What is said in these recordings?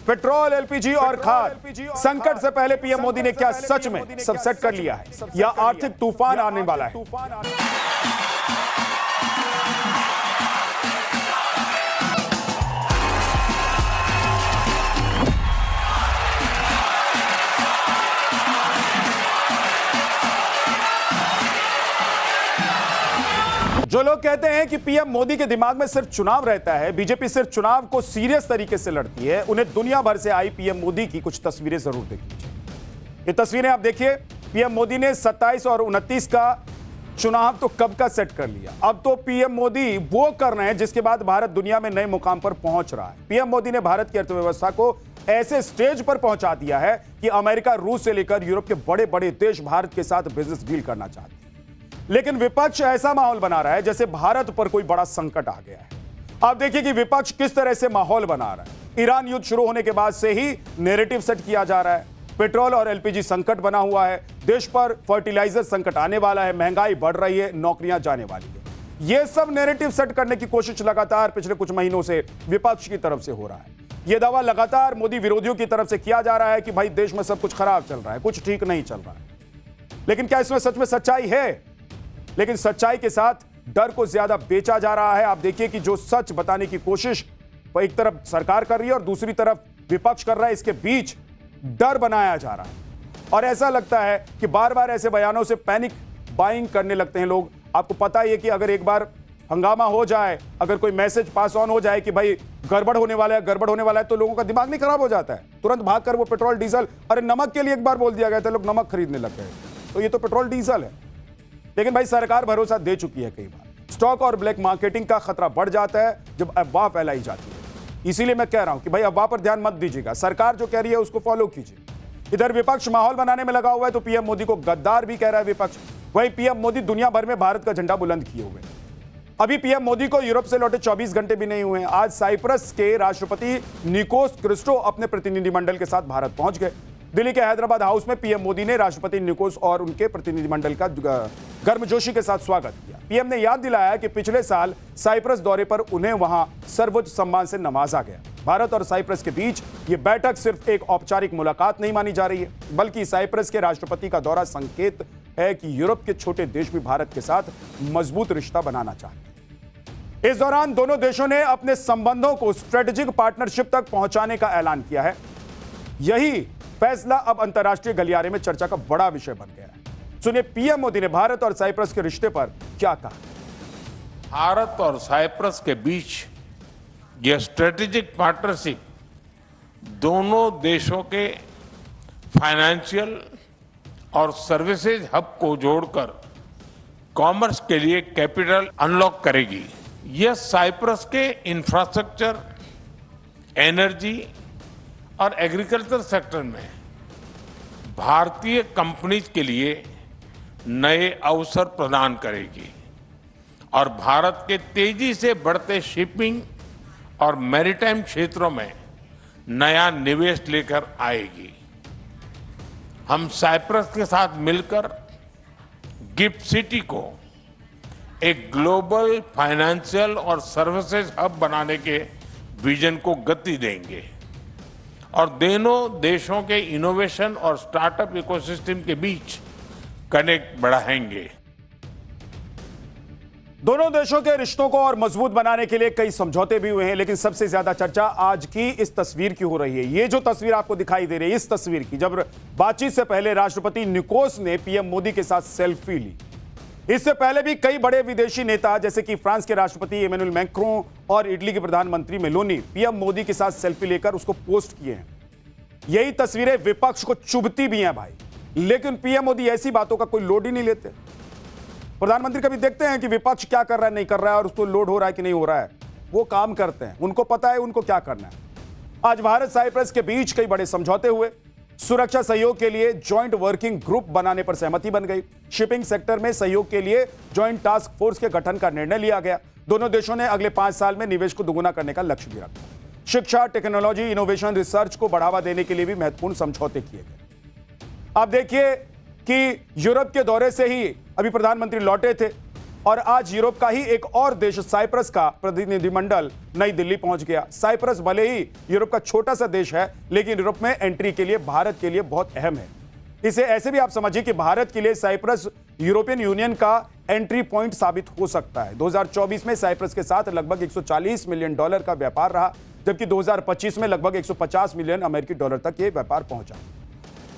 Petrol, LPG और खाद संकट से पहले पीएम मोदी ने क्या सच में सब सेट कर लिया है या आर्थिक तूफान आने वाला है? जो लोग कहते हैं कि पीएम मोदी के दिमाग में सिर्फ चुनाव रहता है, बीजेपी सिर्फ चुनाव को सीरियस तरीके से लड़ती है, उन्हें दुनिया भर से आई पीएम मोदी की कुछ तस्वीरें जरूर देखनी चाहिए। ये तस्वीरें आप देखिए, पीएम मोदी ने 27 और 29 का चुनाव तो कब का सेट कर लिया। अब तो पीएम मोदी वो कर रहे हैं जिसके बाद भारत दुनिया में नए मुकाम पर पहुंच रहा है। पीएम मोदी ने भारत की अर्थव्यवस्था को ऐसे स्टेज पर पहुंचा दिया है कि अमेरिका, रूस से लेकर यूरोप के बड़े बड़े देश भारत के साथ बिजनेस डील करना चाहते हैं। लेकिन विपक्ष ऐसा माहौल बना रहा है जैसे भारत पर कोई बड़ा संकट आ गया है। आप देखिए कि विपक्ष किस तरह से माहौल बना रहा है। ईरान युद्ध शुरू होने के बाद से ही नैरेटिव सेट किया जा रहा है। पेट्रोल और एलपीजी संकट बना हुआ है, देश पर फर्टिलाइजर संकट आने वाला है, महंगाई बढ़ रही है, नौकरियां जाने वाली है। यह सब नैरेटिव सेट करने की कोशिश लगातार पिछले कुछ महीनों से विपक्ष की तरफ से हो रहा है। यह दावा लगातार मोदी विरोधियों की तरफ से किया जा रहा है कि भाई देश में सब कुछ खराब चल रहा है, कुछ ठीक नहीं चल रहा है। लेकिन क्या इसमें सच में सच्चाई है? लेकिन सच्चाई के साथ डर को ज्यादा बेचा जा रहा है। आप देखिए कि जो सच बताने की कोशिश एक तरफ सरकार कर रही है और दूसरी तरफ विपक्ष कर रहा है, इसके बीच डर बनाया जा रहा है। और ऐसा लगता है कि बार बार ऐसे बयानों से पैनिक बाइंग करने लगते हैं लोग। आपको पता ही है कि अगर एक बार हंगामा हो जाए, अगर कोई मैसेज पास ऑन हो जाए कि भाई गड़बड़ होने वाला है, गड़बड़ होने वाला है, तो लोगों का दिमाग नहीं खराब हो जाता है, तुरंत भागकर वो पेट्रोल डीजल, अरे नमक के लिए एक बार बोल दिया गया था, लोग नमक खरीदने लग गए। तो ये तो पेट्रोल डीजल है। लेकिन भाई सरकार भरोसा दे चुकी है कई बार। स्टॉक और ब्लैक मार्केटिंग का खतरा बढ़ जाता है जब अफवाह फैलाई जाती है। इसीलिए मैं कह रहा हूं कि भाई अफवाह पर ध्यान मत दीजिएगा, सरकार जो कह रही है उसको फॉलो कीजिए। इधर विपक्ष माहौल बनाने में लगा हुआ है तो पीएम मोदी को गद्दार भी कह रहा है विपक्ष। वहीं पीएम मोदी दुनिया भर में भारत का झंडा बुलंद किए हुए हैं। अभी पीएम मोदी को यूरोप से लौटे 24 घंटे भी नहीं हुए हैं। आज साइप्रस के राष्ट्रपति निकोस क्रिस्टो अपने प्रतिनिधिमंडल के साथ भारत पहुंच गए। दिल्ली के हैदराबाद हाउस में पीएम मोदी ने राष्ट्रपति निकोस और उनके प्रतिनिधिमंडल का गर्मजोशी के साथ स्वागत किया। पीएम ने याद दिलाया कि पिछले साल साइप्रस दौरे पर उन्हें वहां सर्वोच्च सम्मान से नवाजा गया। भारत और साइप्रस के बीच ये बैठक सिर्फ एक औपचारिक मुलाकात नहीं मानी जा रही है, बल्कि साइप्रस के राष्ट्रपति का दौरा संकेत है कि यूरोप के छोटे देश भी भारत के साथ मजबूत रिश्ता बनाना चाहते हैं। इस दौरान दोनों देशों ने अपने संबंधों को स्ट्रेटेजिक पार्टनरशिप तक पहुंचाने का ऐलान किया है। यही फैसला अब अंतर्राष्ट्रीय गलियारे में चर्चा का बड़ा विषय बन गया है। सुनिए पीएम मोदी ने भारत और साइप्रस के रिश्ते पर क्या कहा। भारत और साइप्रस के बीच यह स्ट्रेटेजिक पार्टनरशिप दोनों देशों के फाइनेंशियल और सर्विसेज हब को जोड़कर कॉमर्स के लिए कैपिटल अनलॉक करेगी। यह साइप्रस के इंफ्रास्ट्रक्चर, एनर्जी और एग्रीकल्चर सेक्टर में भारतीय कंपनीज के लिए नए अवसर प्रदान करेगी और भारत के तेजी से बढ़ते शिपिंग और मैरीटाइम क्षेत्रों में नया निवेश लेकर आएगी। हम साइप्रस के साथ मिलकर गिफ्ट सिटी को एक ग्लोबल फाइनेंशियल और सर्विसेज हब बनाने के विजन को गति देंगे और दोनों देशों के इनोवेशन और स्टार्टअप इकोसिस्टम के बीच कनेक्ट बढ़ाएंगे। दोनों देशों के रिश्तों को और मजबूत बनाने के लिए कई समझौते भी हुए हैं, लेकिन सबसे ज्यादा चर्चा आज की इस तस्वीर की हो रही है। ये जो तस्वीर आपको दिखाई दे रही है, इस तस्वीर की, जब बातचीत से पहले राष्ट्रपति निकोस ने पीएम मोदी के साथ सेल्फी ली। इससे पहले भी कई बड़े विदेशी नेता जैसे कि फ्रांस के राष्ट्रपति इमैनुअल मैक्रों और इटली के प्रधानमंत्री मेलोनी पीएम मोदी के साथ सेल्फी लेकर उसको पोस्ट किए हैं। यही तस्वीरें विपक्ष को चुभती भी हैं भाई, लेकिन पीएम मोदी ऐसी बातों का कोई लोड ही नहीं लेते। प्रधानमंत्री कभी देखते हैं कि विपक्ष क्या कर रहा है, नहीं कर रहा है और उसको लोड हो रहा है कि नहीं हो रहा है। वो काम करते हैं, उनको पता है उनको क्या करना है। आज भारत साइप्रस के बीच कई बड़े समझौते हुए। सुरक्षा सहयोग के लिए जॉइंट वर्किंग ग्रुप बनाने पर सहमति बन गई। शिपिंग सेक्टर में सहयोग के लिए जॉइंट टास्क फोर्स के गठन का निर्णय लिया गया। दोनों देशों ने अगले 5 साल में निवेश को दोगुना करने का लक्ष्य भी रखा। शिक्षा, टेक्नोलॉजी, इनोवेशन, रिसर्च को बढ़ावा देने के लिए भी महत्वपूर्ण समझौते किए गए। आप देखिए कि यूरोप के दौरे से ही अभी प्रधानमंत्री लौटे थे। और आज यूरोप का ही एक और देश साइप्रस का प्रतिनिधिमंडल नई दिल्ली पहुंच गया। साइप्रस भले ही यूरोप का छोटा सा देश है, लेकिन यूरोप में एंट्री के लिए भारत के लिए बहुत अहम है। इसे ऐसे भी आप समझिए कि भारत के लिए साइप्रस यूरोपियन यूनियन का एंट्री पॉइंट साबित हो सकता है। 2024 में साइप्रस के साथ लगभग 140 मिलियन डॉलर का व्यापार रहा, जबकि 2025 में लगभग 150 मिलियन अमेरिकी डॉलर तक यह व्यापार पहुंचा।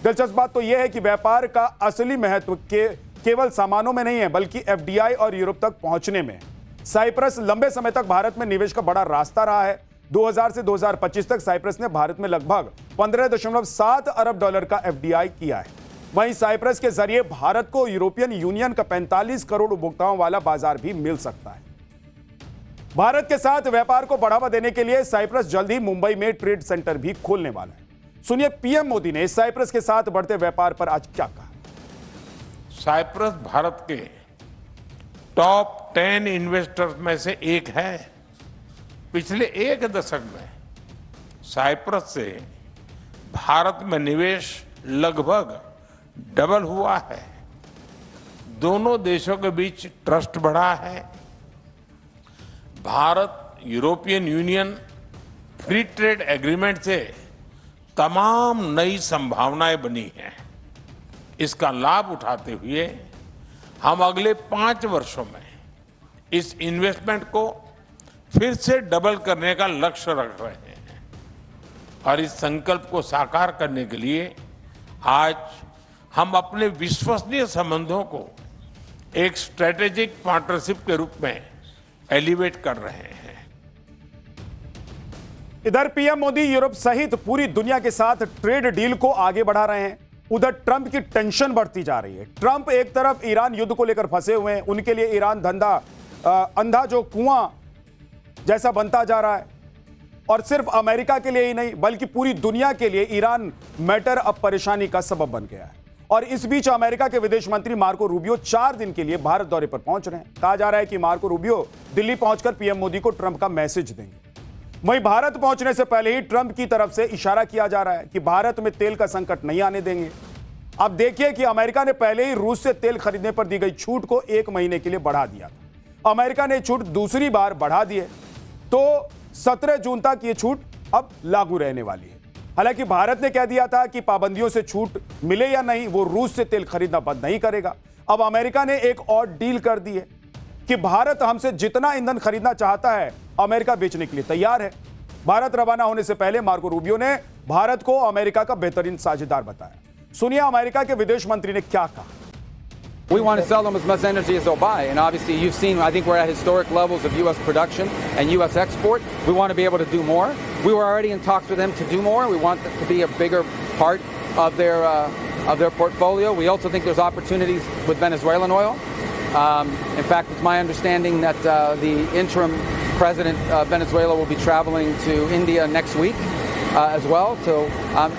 दिलचस्प बात तो यह है कि व्यापार का असली महत्व केवल सामानों में नहीं है, बल्कि एफडीआई और यूरोप तक पहुंचने में। साइप्रस लंबे समय तक भारत में निवेश का बड़ा रास्ता रहा है। 2000 से 2025 तक साइप्रस ने भारत में लगभग 15.7 अरब डॉलर का एफडीआई किया है। वहीं साइप्रस के जरिए भारत को यूरोपियन यूनियन का 45 करोड़ उपभोक्ताओं वाला बाजार भी मिल सकता है। भारत के साथ व्यापार को बढ़ावा देने के लिए साइप्रस जल्द ही मुंबई में ट्रेड सेंटर भी खोलने वाला है। सुनिए पीएम मोदी ने साइप्रस के साथ बढ़ते व्यापार पर आज क्या कहा। साइप्रस भारत के टॉप 10 इन्वेस्टर्स में से एक है। पिछले एक दशक में साइप्रस से भारत में निवेश लगभग डबल हुआ है। दोनों देशों के बीच ट्रस्ट बढ़ा है। Bharat European union free trade agreement से तमाम नई संभावनाएं बनी हैं। इसका लाभ उठाते हुए हम अगले 5 वर्षों में इस इन्वेस्टमेंट को फिर से डबल करने का लक्ष्य रख रहे हैं और इस संकल्प को साकार करने के लिए आज हम अपने विश्वसनीय संबंधों को एक स्ट्रेटेजिक पार्टनरशिप के रूप में एलिवेट कर रहे हैं। इधर पीएम मोदी यूरोप सहित पूरी दुनिया के साथ ट्रेड डील को आगे बढ़ा रहे हैं। उधर ट्रंप की टेंशन बढ़ती जा रही है। ट्रंप एक तरफ ईरान युद्ध को लेकर फंसे हुए हैं, उनके लिए ईरान अंधा जो कुआं जैसा बनता जा रहा है, और सिर्फ अमेरिका के लिए ही नहीं बल्कि पूरी दुनिया के लिए ईरान मैटर अब परेशानी का सबब बन गया है। और इस बीच अमेरिका के विदेश मंत्री मार्को रूबियो 4 दिन के लिए भारत दौरे पर पहुंच रहे हैं। कहा जा रहा है कि मार्को रूबियो दिल्ली पहुंचकर पीएम मोदी को ट्रंप का मैसेज देंगे। वहीं भारत पहुंचने से पहले ही ट्रंप की तरफ से इशारा किया जा रहा है कि भारत में तेल का संकट नहीं आने देंगे। अब देखिए कि अमेरिका ने पहले ही रूस से तेल खरीदने पर दी गई छूट को 1 महीने के लिए बढ़ा दिया था। अमेरिका ने छूट दूसरी बार बढ़ा दी है, तो 17 जून तक ये छूट अब लागू रहने वाली है। हालांकि भारत ने कह दिया था कि पाबंदियों से छूट मिले या नहीं, वो रूस से तेल खरीदना बंद नहीं करेगा। अब अमेरिका ने एक और डील कर दी है कि भारत हमसे जितना ईंधन खरीदना चाहता है अमेरिका बेचने के लिए तैयार है। भारत रवाना होने से पहले मार्को रूबियो ने भारत को अमेरिका का बेहतरीन साझेदार बताया। सुनिए अमेरिका के विदेश मंत्री ने क्या कहा। We want to sell them as much energy as they'll buy, and obviously you've seen, I think we're at historic levels of U.S. production and U.S. export. We want to be able to do more. We were already in talks with them to do more. We want that to be a bigger part of their portfolio. We also think there's opportunities with Venezuelan oil. In fact, it's my understanding that the interim president of Venezuela will be traveling to India next week. As well, so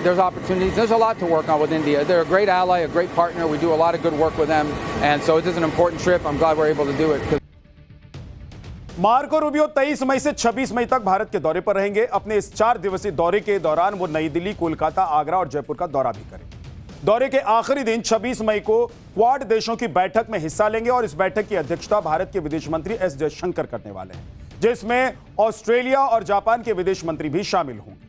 there's opportunities. There's a lot to work on with India. They're a great ally, a great partner. We do a lot of good work with them, and so it is an important trip. I'm glad we're able to do it. Marco Rubio 23 मई से 26 मई तक भारत के दौरे पर रहेंगे। अपने इस 4 दिवसीय दौरे के दौरान वो नई दिल्ली, कोलकाता, आगरा और जयपुर का दौरा भी करेंगे। दौरे के आखिरी दिन 26 मई को क्वाड देशों की बैठक में हिस्सा लेंगे और इस बैठक की अध्यक्षता भारत के विदेश मंत्री एस जयशंकर करने वाले हैं, जिसमें ऑस्ट्रेलिया और जापान के विदेश मंत्री भी शामिल होंगे।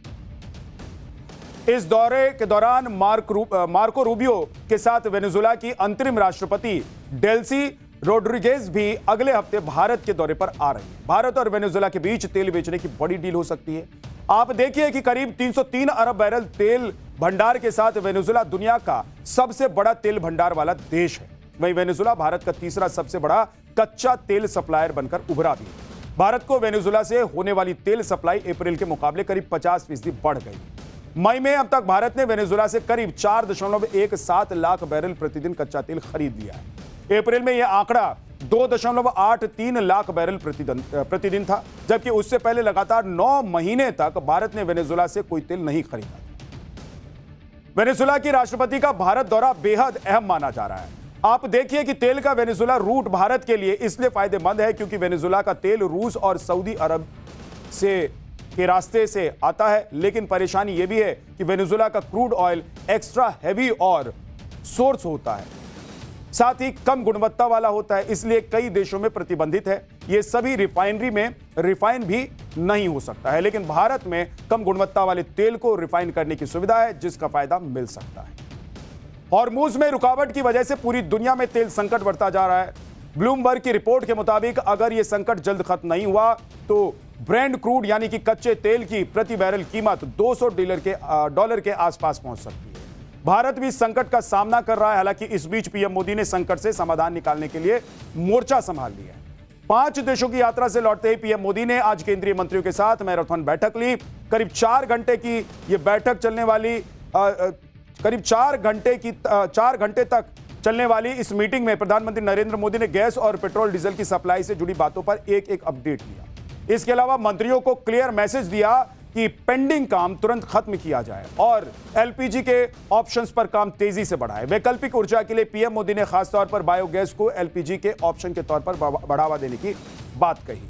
इस दौरे के दौरान मार्को रूबियो के साथ वेनेजुएला की अंतरिम राष्ट्रपति डेल्सी रोड्रिगेज भी अगले हफ्ते भारत के दौरे पर आ रही है। भारत और वेनेजुएला के बीच तेल बेचने की बड़ी डील हो सकती है। आप देखिए कि करीब 303 अरब बैरल तेल भंडार के साथ वेनेजुएला दुनिया का सबसे बड़ा तेल भंडार वाला देश है। वहीं वेनेजुएला भारत का तीसरा सबसे बड़ा कच्चा तेल सप्लायर बनकर उभरा भी है। भारत को वेनेजुएला से होने वाली तेल सप्लाई अप्रैल के मुकाबले करीब 50% बढ़ गई। मई में अब तक भारत ने वेनेजुएला से करीब 4.17 लाख बैरल प्रतिदिन कच्चा तेल खरीद लिया है। अप्रैल में यह आंकड़ा 2.83 लाख बैरल प्रतिदिन था, जबकि उससे पहले लगातार 9 महीने तक भारत ने वेनेजुएला से कोई तेल नहीं खरीदा। वेनेजुएला की राष्ट्रपति का भारत दौरा बेहद अहम माना जा रहा है। आप देखिए कि तेल का वेनेजुएला रूट भारत के लिए इसलिए फायदेमंद है क्योंकि वेनेजुएला का तेल रूस और सऊदी अरब के रास्ते से आता है, लेकिन परेशानी यह भी है कि वेनेजुएला का क्रूड ऑयल एक्स्ट्रा हैवी और सोर्स होता है। साथ ही कम गुणवत्ता वाला होता है, इसलिए कई देशों में प्रतिबंधित है। ये सभी रिफाइनरी में रिफाइन भी नहीं हो सकता है, लेकिन भारत में कम गुणवत्ता वाले तेल को रिफाइन करने की सुविधा है, जिसका फायदा मिल सकता है। हॉर्मुज में रुकावट की वजह से पूरी दुनिया में तेल संकट बढ़ता जा रहा है। ब्लूमबर्ग की रिपोर्ट के मुताबिक अगर यह संकट जल्द खत्म नहीं हुआ तो ब्रेंट क्रूड यानी कि कच्चे तेल की प्रति बैरल कीमत $200 के आसपास पहुंच सकती है। भारत भी संकट का सामना कर रहा है। हालांकि इस बीच पीएम मोदी ने संकट से समाधान निकालने के लिए मोर्चा संभाल लिया है। 5 देशों की यात्रा से लौटते ही पीएम मोदी ने आज केंद्रीय मंत्रियों के साथ मैराथन बैठक ली। करीब 4 घंटे की यह बैठक चलने वाली करीब 4 घंटे तक चलने वाली इस मीटिंग में प्रधानमंत्री नरेंद्र मोदी ने गैस और पेट्रोल डीजल की सप्लाई से जुड़ी बातों पर एक अपडेट दिया। इसके अलावा मंत्रियों को क्लियर मैसेज दिया कि पेंडिंग काम तुरंत खत्म किया जाए और एलपीजी के ऑप्शंस पर काम तेजी से बढ़ाए। वैकल्पिक ऊर्जा के लिए पीएम मोदी ने खासतौर पर बायोगैस को एलपीजी के ऑप्शन के तौर पर बढ़ावा देने की बात कही।